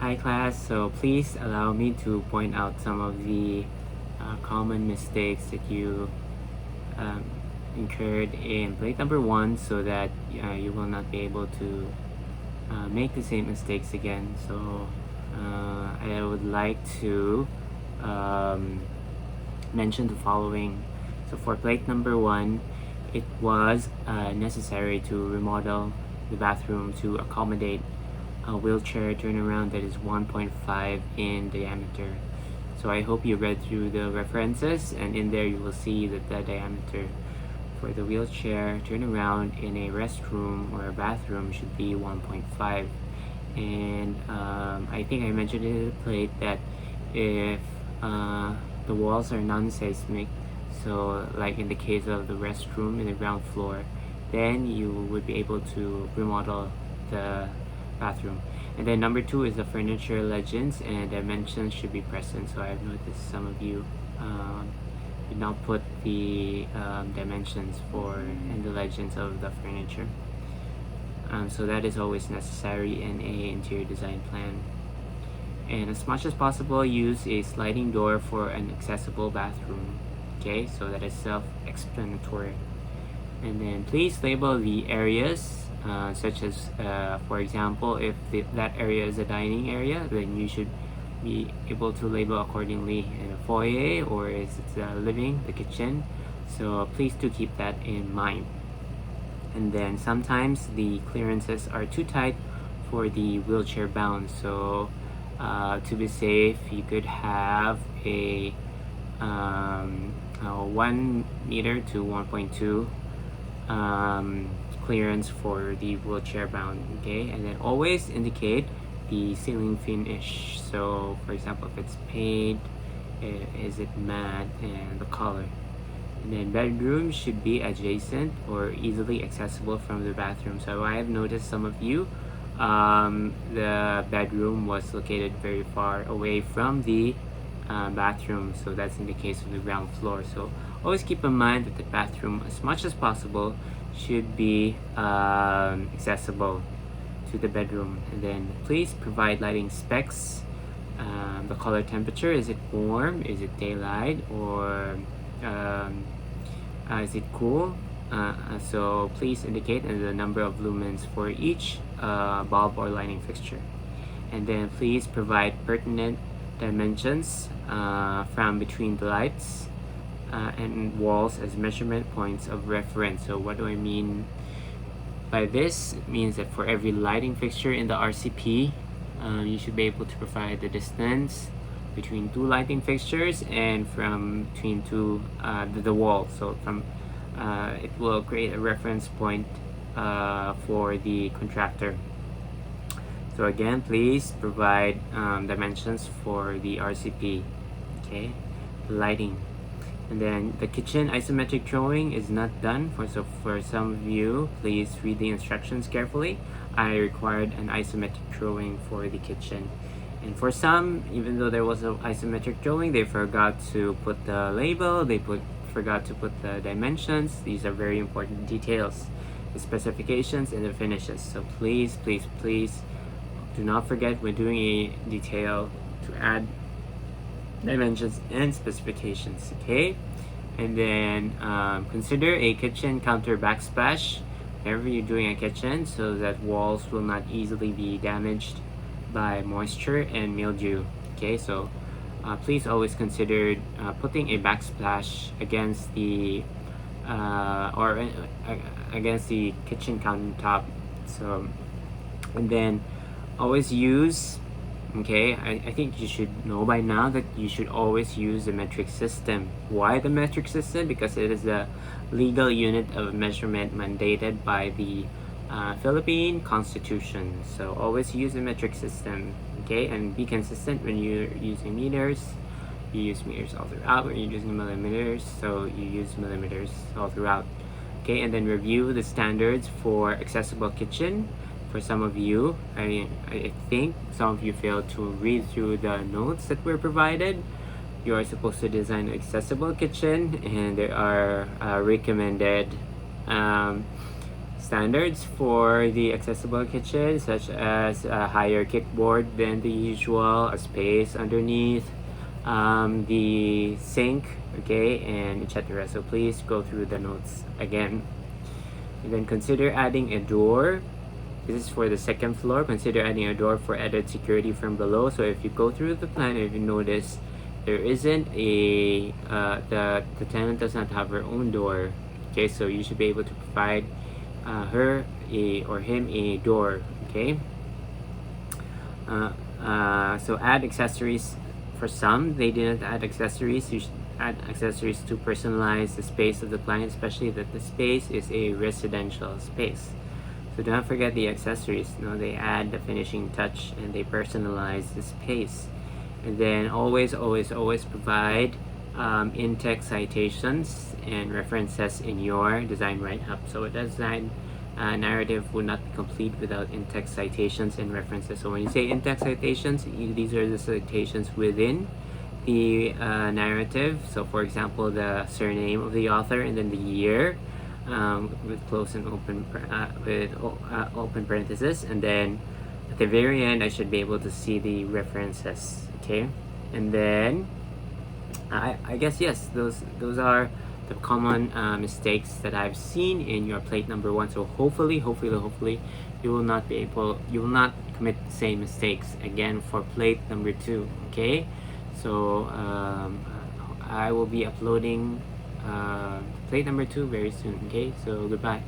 Hi class, so please allow me to point out some of the common mistakes that you um, incurred in plate number 1 so that you will not be able to make the same mistakes again. So I would like to um, mention the following. So for plate number 1, it was necessary to remodel the bathroom to accommodate a wheelchair turnaround that is 1.5 in diameter. So I hope you read through the references, and in there you will see that the diameter for the wheelchair turnaround in a restroom or a bathroom should be 1.5. And I think I mentioned in the plate that if the walls are non-seismic, so like in the case of the restroom in the ground floor, then you would be able to remodel the bathroom. And then number 2 is the furniture legends and dimensions should be present. So I've noticed some of you did not put the dimensions for and the legends of the furniture. So that is always necessary in a interior design plan. And as much as possible, use a sliding door for an accessible bathroom. Okay, so that is self-explanatory. And then please label the areas, such as, for example, if that area is a dining area, then you should be able to label accordingly in a foyer, or is it the living, the kitchen. So please do keep that in mind. And then sometimes the clearances are too tight for the wheelchair bound. So to be safe, you could have a 1 meter to 1.2 clearance for the wheelchair bound. Okay, and then always indicate the ceiling finish. So for example, if it's paint, is it matte, and the color. And then bedrooms should be adjacent or easily accessible from the bathroom. So I have noticed some of you, the bedroom was located very far away from the bathroom. So that's in the case of the ground floor. So always keep in mind that the bathroom, as much as possible, should be accessible to the bedroom. And then please provide lighting specs. The color temperature, is it warm, is it daylight, or is it cool? So please indicate the number of lumens for each bulb or lighting fixture. And then please provide pertinent dimensions from between the lights and walls as measurement points of reference. So what do I mean by this? It means that for every lighting fixture in the RCP, you should be able to provide the distance between 2 lighting fixtures and from between the wall. So from it will create a reference point for the contractor. So again, please provide dimensions for the RCP. Okay, lighting. And then the kitchen isometric drawing is not done. So for some of you, please read the instructions carefully. I required an isometric drawing for the kitchen. And for some, even though there was an isometric drawing, they forgot to put the label, forgot to put the dimensions. These are very important details, the specifications and the finishes. So please, please, please do not forget when doing a detail to add dimensions and specifications. Okay, and then consider a kitchen counter backsplash whenever you're doing a kitchen, so that walls will not easily be damaged by moisture and mildew. Okay, so please always consider putting a backsplash against the against the kitchen countertop. So, and then always use, okay, I think you should know by now that you should always use the metric system. Why the metric system? Because it is the legal unit of measurement mandated by the Philippine Constitution. So always use the metric system. Okay, and be consistent when you're using meters. You use meters all throughout. When you're using millimeters, so you use millimeters all throughout. Okay, and then review the standards for accessible kitchen. For some of you, I think some of you failed to read through the notes that were provided. You are supposed to design an accessible kitchen, and there are recommended standards for the accessible kitchen, such as a higher kickboard than the usual, a space underneath the sink, okay, and etc. So please go through the notes again. And then consider adding a door. This is for the second floor. Consider adding a door for added security from below. So if you go through the plan, if you notice, there isn't a the tenant does not have her own door. Okay, so you should be able to provide her or him a door. Okay. So add accessories. For some, they didn't add accessories. You should add accessories to personalize the space of the client, especially that the space is a residential space. So don't forget the accessories. No, they add the finishing touch and they personalize the space. And then always provide in-text citations and references in your design write-up. So a design narrative would not be complete without in-text citations and references. So when you say in-text citations, these are the citations within the narrative. So for example, the surname of the author and then the year with close and open open parentheses, and then at the very end I should be able to see the references. Okay, and then I guess yes, those are the common mistakes that I've seen in your plate number 1. So hopefully you will not commit the same mistakes again for plate number 2. Okay, so I will be uploading plate number 2 very soon. Okay, so goodbye.